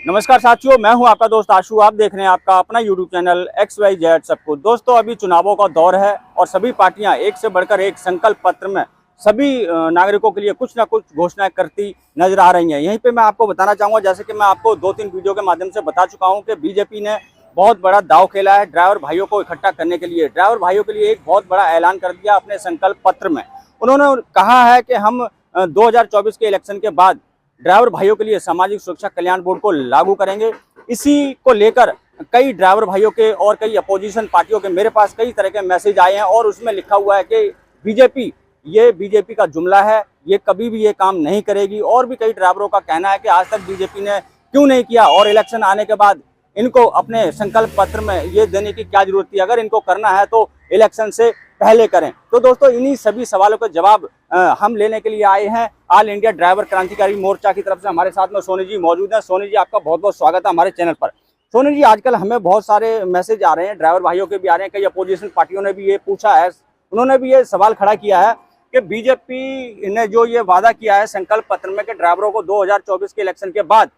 नमस्कार साथियों, मैं हूं आपका दोस्त आशु। आप देख रहे हैं आपका अपना यूट्यूब चैनल XYZ सब कुछ। दोस्तों, अभी चुनावों का दौर है और सभी पार्टियां एक से बढ़कर एक संकल्प पत्र में सभी नागरिकों के लिए कुछ ना कुछ घोषणाएं करती नजर आ रही हैं। यहीं पे मैं आपको बताना चाहूँगा, जैसे कि मैं आपको 2-3 वीडियो के माध्यम से बता चुका हूँ कि बीजेपी ने बहुत बड़ा दाव खेला है ड्राइवर भाइयों को इकट्ठा करने के लिए। ड्राइवर भाइयों के लिए एक बहुत बड़ा ऐलान कर दिया अपने संकल्प पत्र में। उन्होंने कहा है कि हम 2024 के इलेक्शन के बाद ड्राइवर भाइयों के लिए सामाजिक सुरक्षा कल्याण बोर्ड को लागू करेंगे। इसी को लेकर कई ड्राइवर भाइयों के और कई अपोजिशन पार्टियों के मेरे पास कई तरह के मैसेज आए हैं और उसमें लिखा हुआ है कि बीजेपी का जुमला है, ये कभी भी ये काम नहीं करेगी। और भी कई ड्राइवरों का कहना है कि आज तक बीजेपी ने क्यों नहीं किया और इलेक्शन आने के बाद इनको अपने संकल्प पत्र में ये देने की क्या जरूरत थी। अगर इनको करना है तो इलेक्शन से पहले करें। तो दोस्तों, इन्हीं सभी सवालों का जवाब हम लेने के लिए आए हैं। ऑल इंडिया ड्राइवर क्रांतिकारी मोर्चा की तरफ से हमारे साथ में सोनी जी मौजूद हैं। सोनी जी, आपका बहुत बहुत स्वागत है हमारे चैनल पर। सोनी जी, आजकल हमें बहुत सारे मैसेज आ रहे हैं, ड्राइवर भाइयों के भी आ रहे हैं, कई अपोजिशन पार्टियों ने भी ये पूछा है, उन्होंने भी ये सवाल खड़ा किया है कि बीजेपी ने जो ये वादा किया है संकल्प पत्र में कि ड्राइवरों को 2024 के इलेक्शन के बाद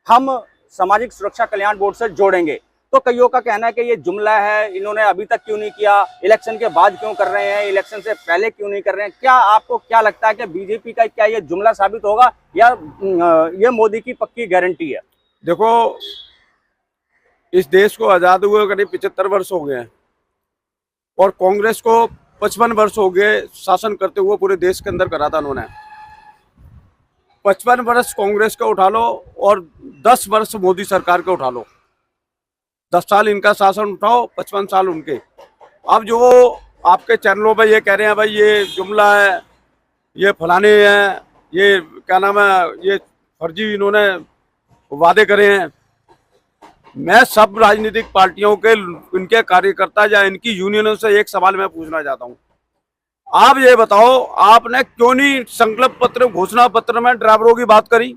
हम सामाजिक सुरक्षा कल्याण बोर्ड से जोड़ेंगे, तो कईयों का कहना है कि ये जुमला है, इन्होंने अभी तक क्यों नहीं किया, इलेक्शन के बाद क्यों कर रहे हैं, इलेक्शन से पहले क्यों नहीं कर रहे हैं। क्या आपको क्या लगता है कि बीजेपी का क्या ये जुमला साबित होगा या ये मोदी की पक्की गारंटी है? देखो, इस देश को आजाद हुए करीब 75 वर्ष हो गए हैं और कांग्रेस को 55 वर्ष हो गए शासन करते हुए पूरे देश के अंदर करा था उन्होंने। 55 वर्ष कांग्रेस का उठा लो और 10 वर्ष मोदी सरकार का उठा लो। 10 साल इनका शासन उठाओ, 55 साल उनके। अब जो आपके चैनलों पे ये कह रहे हैं भाई ये जुमला है, ये फलाने हैं, ये क्या नाम है, ये फर्जी इन्होंने वादे करे हैं। मैं सब राजनीतिक पार्टियों के इनके कार्यकर्ता या इनकी यूनियनों से एक सवाल मैं पूछना चाहता हूँ। आप ये बताओ, आपने क्यों नहीं संकल्प पत्र घोषणा पत्र में ड्राइवरों की बात करी?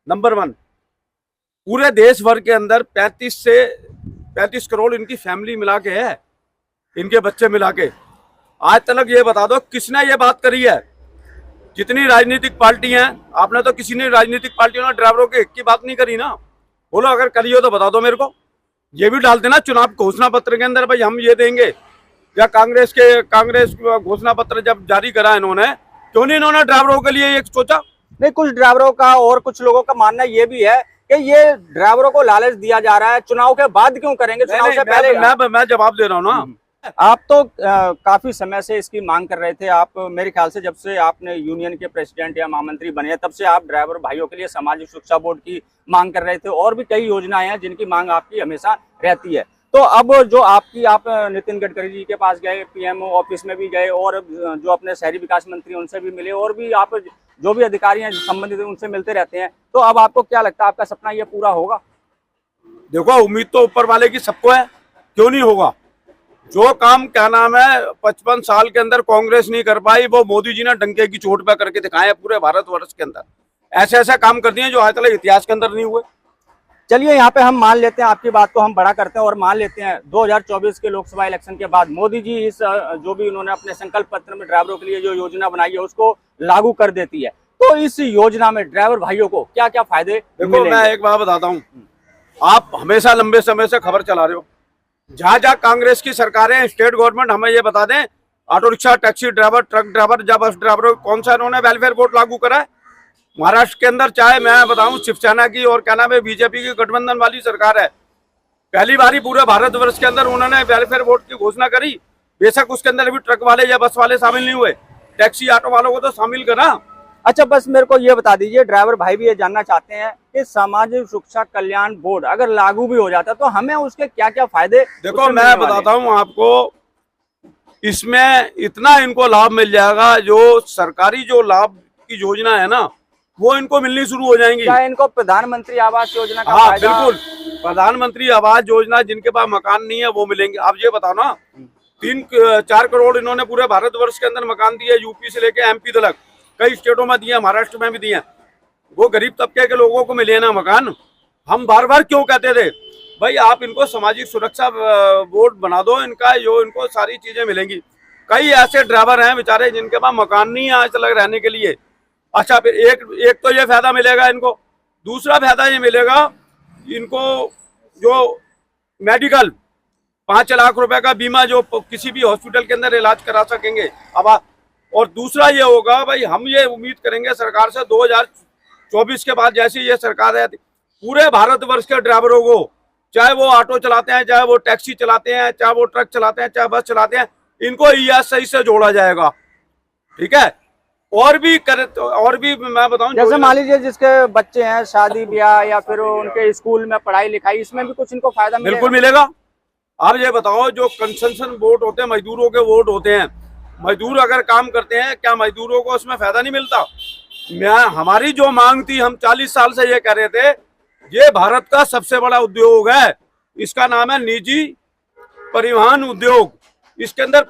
नंबर 1, पूरे देश भर के अंदर 35 करोड़ इनकी फैमिली मिला के है, इनके बच्चे मिला के। आज तक ये बता दो किसने ये बात करी है? जितनी राजनीतिक पार्टी हैं, आपने तो किसी ने राजनीतिक पार्टियों ने ड्राइवरों के की बात नहीं करी ना। बोलो, अगर करी हो तो बता दो मेरे को। ये भी डाल देना चुनाव घोषणा पत्र के अंदर, भाई हम ये देंगे। या कांग्रेस घोषणा पत्र जब जारी करा इन्होंने, क्यों नहीं इन्होंने ड्राइवरों के लिए एक सोचा? नहीं, कुछ ड्राइवरों का और कुछ लोगों का मानना ये भी है कि ये ड्राइवरों को लालच दिया जा रहा है, चुनाव के बाद क्यों करेंगे, चुनाव से पहले। मैं जवाब दे रहा हूँ ना। आप तो काफी समय से इसकी मांग कर रहे थे। आप मेरे ख्याल से जब से आपने यूनियन के प्रेसिडेंट या महामंत्री बने तब से आप ड्राइवर भाइयों के लिए सामाजिक सुरक्षा बोर्ड की मांग कर रहे थे और भी कई योजनाएं हैं जिनकी मांग आपकी हमेशा रहती है। तो अब जो आप नितिन गडकरी जी के पास गए, पीएमओ ऑफिस में भी गए और जो अपने शहरी विकास मंत्री उनसे भी मिले और भी आप जो भी अधिकारी हैं संबंधित उनसे मिलते रहते हैं, तो अब आपको क्या लगता है आपका सपना ये पूरा होगा? देखो, उम्मीद तो ऊपर वाले की सबको है, क्यों नहीं होगा। जो काम क्या नाम है 55 साल के अंदर कांग्रेस नहीं कर पाई, वो मोदी जी ने डंके की चोट पे करके दिखाए पूरे भारतवर्ष के अंदर। ऐसे काम कर दिए जो आज तक इतिहास के अंदर नहीं हुए। चलिए, यहाँ पे हम मान लेते हैं, आपकी बात को हम बड़ा करते हैं और मान लेते हैं 2024 के लोकसभा इलेक्शन के बाद मोदी जी इस जो भी उन्होंने अपने संकल्प पत्र में ड्राइवरों के लिए जो योजना बनाई है उसको लागू कर देती है, तो इस योजना में ड्राइवर भाइयों को क्या क्या फायदे देखो, मैं एक बात बताता हूँ। आप हमेशा लंबे समय से खबर चला रहे हो, जहाँ कांग्रेस की सरकारें, स्टेट गवर्नमेंट हमें ये बता दें, auto rickshaw, taxi driver, truck driver या बस ड्राइवर, कौन सा इन्होंने वेलफेयर बोर्ड लागू करा है? महाराष्ट्र के अंदर चाहे मैं बताऊं शिवसेना की और क्या नाम है बीजेपी की गठबंधन वाली सरकार है, पहली बारी पूरे भारतवर्ष के अंदर उन्होंने वेलफेयर बोर्ड की घोषणा करी। बेशक उसके अंदर भी ट्रक वाले या बस वाले शामिल नहीं हुए, टैक्सी ऑटो वालों को तो शामिल करा। अच्छा, बस मेरे को ये बता दीजिए, ड्राइवर भाई भी ये जानना चाहते हैं कि सामाजिक सुरक्षा कल्याण बोर्ड अगर लागू भी हो जाता तो हमें उसके क्या क्या फायदे? देखो, मैं बताता हूँ आपको, इसमें इतना इनको लाभ मिल जाएगा, जो सरकारी जो लाभ की योजना है ना वो इनको मिलनी शुरू हो जाएंगी। क्या इनको प्रधानमंत्री आवास योजना का? हाँ बिल्कुल, प्रधानमंत्री आवास योजना, जिनके पास मकान नहीं है वो मिलेंगे। आप ये बताओ ना, 3-4 करोड़ इन्होंने पूरे भारतवर्ष के अंदर मकान दिए, यूपी से लेके एमपी तक, कई स्टेटों में दिए, महाराष्ट्र में भी दिए। वो गरीब तबके के लोगों को मिले ना मकान। हम बार बार क्यों कहते थे भाई आप इनको सामाजिक सुरक्षा बोर्ड बना दो, इनका जो इनको सारी चीजें मिलेंगी। कई ऐसे ड्राइवर हैं बेचारे जिनके पास मकान नहीं है आज तक रहने के लिए। अच्छा, फिर एक तो ये फायदा मिलेगा इनको। दूसरा फायदा ये मिलेगा, इनको जो मेडिकल 5 लाख रुपए का बीमा जो किसी भी हॉस्पिटल के अंदर इलाज करा सकेंगे। अब और दूसरा ये होगा भाई, हम ये उम्मीद करेंगे सरकार से 2024 के बाद जैसी ये सरकार है, पूरे भारतवर्ष के ड्राइवरों को, चाहे वो ऑटो चलाते हैं, चाहे वो टैक्सी चलाते हैं, चाहे वो ट्रक चलाते हैं, चाहे बस चलाते हैं, इनको ESI से जोड़ा जाएगा। ठीक है। और भी मैं बताऊं, जैसे मान लीजिए जिसके बच्चे हैं, शादी ब्याह या फिर उनके स्कूल में पढ़ाई लिखाई, इसमें भी कुछ इनको फायदा मिलेगा? बिल्कुल मिलेगा। आप ये बताओ, जो कंसेशन वोट होते हैं, मजदूरों के वोट होते हैं, मजदूर अगर काम करते हैं, क्या मजदूरों को उसमें फायदा नहीं मिलता? हमारी जो मांग थी, हम 40 साल से ये कह रहे थे, ये भारत का सबसे बड़ा उद्योग है, इसका नाम है निजी परिवहन उद्योग। इसके अंदर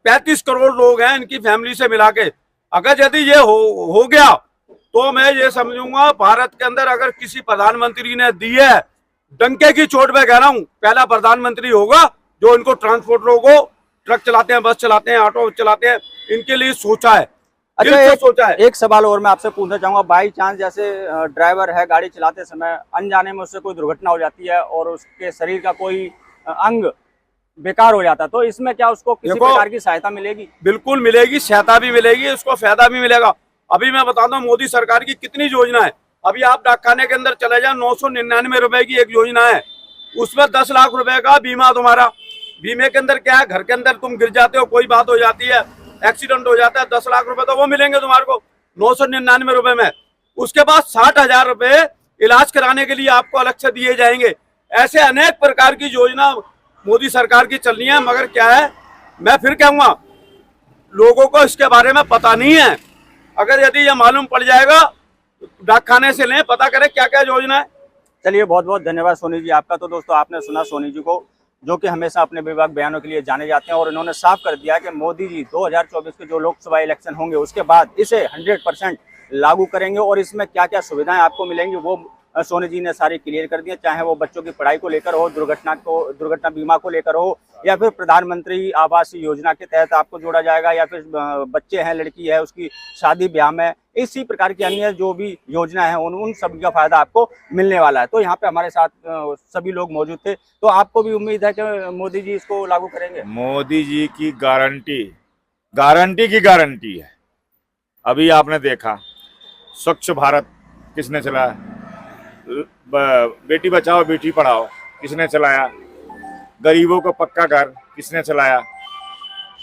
35 करोड़ लोग हैं, इनकी फैमिली से मिला के। अगर यदि ये हो गया तो मैं ये समझूंगा भारत के अंदर अगर किसी प्रधानमंत्री ने दी है, डंके की चोट पे कह रहा हूं, पहला प्रधानमंत्री होगा जो इनको ट्रांसपोर्टरों को, ट्रक चलाते हैं, बस चलाते हैं, ऑटो चलाते हैं, इनके लिए सोचा है। अच्छा, सोचा है। एक सवाल और मैं आपसे पूछना चाहूंगा, बाई चांस जैसे ड्राइवर है, गाड़ी चलाते समय अनजाने में उससे कोई दुर्घटना हो जाती है और उसके शरीर का कोई अंग बेकार हो जाता है, तो इसमें क्या उसको किसी प्रकार की सहायता मिलेगी? बिल्कुल मिलेगी, सहायता भी मिलेगी, उसको फायदा भी मिलेगा। अभी मैं बताता हूँ मोदी सरकार की कितनी योजना है। अभी आप डाकखाने के अंदर चले जाए, 999 रुपए की एक योजना है, उसमें 10 लाख रुपए का बीमा तुम्हारा। बीमे के अंदर क्या है, घर के अंदर तुम गिर जाते हो, कोई बात हो जाती है, एक्सीडेंट हो जाता है, 10 लाख रुपए तो वो मिलेंगे तुम्हारे को 999 रुपए में। उसके बाद 60,000 रुपए इलाज कराने के लिए आपको अलग से दिए जाएंगे। ऐसे अनेक प्रकार की योजना मोदी सरकार की चल रही है, मगर क्या है, मैं फिर कहूंगा, लोगों को इसके बारे में पता नहीं है। अगर यदि ये मालूम पड़ जाएगा, डाकखाने से लें, पता करें क्या क्या योजना है। चलिए, बहुत बहुत धन्यवाद सोनी जी आपका। तो दोस्तों, आपने सुना सोनी जी को, जो कि हमेशा अपने विभाग बयानों के लिए जाने जाते हैं, और इन्होंने साफ कर दिया कि मोदी जी 2024 के जो लोकसभा इलेक्शन होंगे उसके बाद इसे 100% लागू करेंगे, और इसमें क्या क्या सुविधाएं आपको मिलेंगी वो सोनी जी ने सारी क्लियर कर दी है। चाहे वो बच्चों की पढ़ाई को लेकर हो, दुर्घटना बीमा को लेकर हो, या फिर प्रधानमंत्री आवास योजना के तहत आपको जोड़ा जाएगा, या फिर बच्चे हैं, लड़की है, उसकी शादी ब्याह में, इसी प्रकार की अन्य जो भी योजना है उन सभी का फायदा आपको मिलने वाला है। तो यहाँ पे हमारे साथ सभी लोग मौजूद थे। तो आपको भी उम्मीद है कि मोदी जी इसको लागू करेंगे? मोदी जी की गारंटी की गारंटी है। अभी आपने देखा, स्वच्छ भारत किसने चलाया, बेटी बचाओ बेटी पढ़ाओ किसने चलाया, गरीबों को पक्का घर किसने चलाया,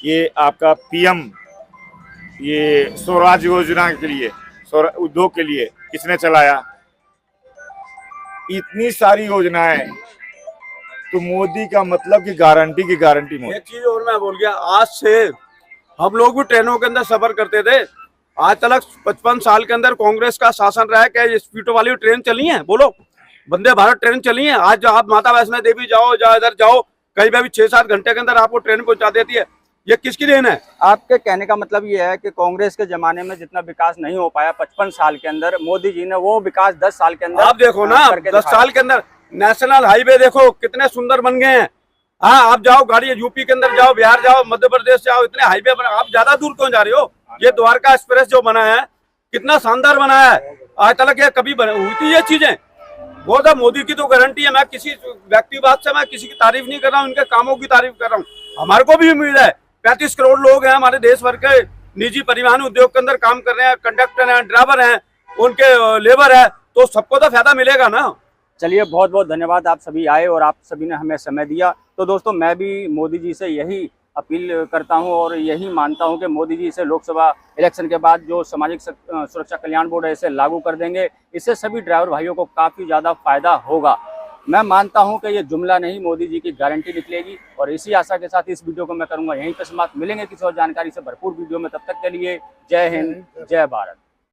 ये आपका PM ये स्वराज योजना के लिए, उद्योग के लिए किसने चलाया, इतनी सारी योजनाएं। तो मोदी का मतलब कि गारंटी की गारंटी। मोदी एक चीज और मैं बोल गया, आज से हम लोग भी ट्रेनों के अंदर सफर करते थे। आज तक 55 साल के अंदर कांग्रेस का शासन रहा है, क्या स्पीडो वाली ट्रेन चली है? बोलो, वंदे भारत ट्रेन चली है? आज आप माता वैष्णो देवी जाओ, इधर जाओ, कहीं भी 6-7 घंटे के अंदर आपको ट्रेन पहुंचा देती है। ये किसकी देन है? आपके कहने का मतलब ये है कि कांग्रेस के जमाने में जितना विकास नहीं हो पाया 55 साल के अंदर, मोदी जी ने वो विकास 10 साल के अंदर, आप देखो ना, 10 साल के अंदर नेशनल हाईवे देखो कितने सुंदर बन गए हैं। हाँ, आप जाओ, गाड़ी यूपी के अंदर जाओ, बिहार जाओ, मध्य प्रदेश जाओ, इतने हाईवे बना। आप ज्यादा दूर क्यों जा रहे हो? ये द्वारका एक्सप्रेस जो बना है, कितना शानदार बना है। आज तक ये कभी हुई थी ये चीजें? वो तो मोदी की तो गारंटी है। मैं किसी व्यक्तिवाद से मैं किसी की तारीफ नहीं कर रहा हूँ, इनके कामों की तारीफ कर रहा हूँ। हमारे को भी उम्मीद है, 35 करोड़ लोग हैं हमारे देश भर के, निजी परिवहन उद्योग के अंदर काम कर रहे हैं, कंडक्टर हैं, ड्राइवर हैं, उनके लेबर है, तो सबको तो फायदा मिलेगा ना। चलिए, बहुत बहुत धन्यवाद, आप सभी आए और आप सभी ने हमें समय दिया। तो दोस्तों, मैं भी मोदी जी से यही अपील करता हूं और यही मानता हूं कि मोदी जी इसे लोकसभा इलेक्शन के बाद जो सामाजिक सुरक्षा कल्याण बोर्ड है इसे लागू कर देंगे। इससे सभी ड्राइवर भाइयों को काफ़ी ज़्यादा फायदा होगा। मैं मानता हूं कि ये जुमला नहीं, मोदी जी की गारंटी निकलेगी। और इसी आशा के साथ इस वीडियो को मैं करूंगा यहीं पर समाप्त। मिलेंगे किसी और जानकारी से भरपूर वीडियो में, तब तक के लिए जय हिंद, जय भारत।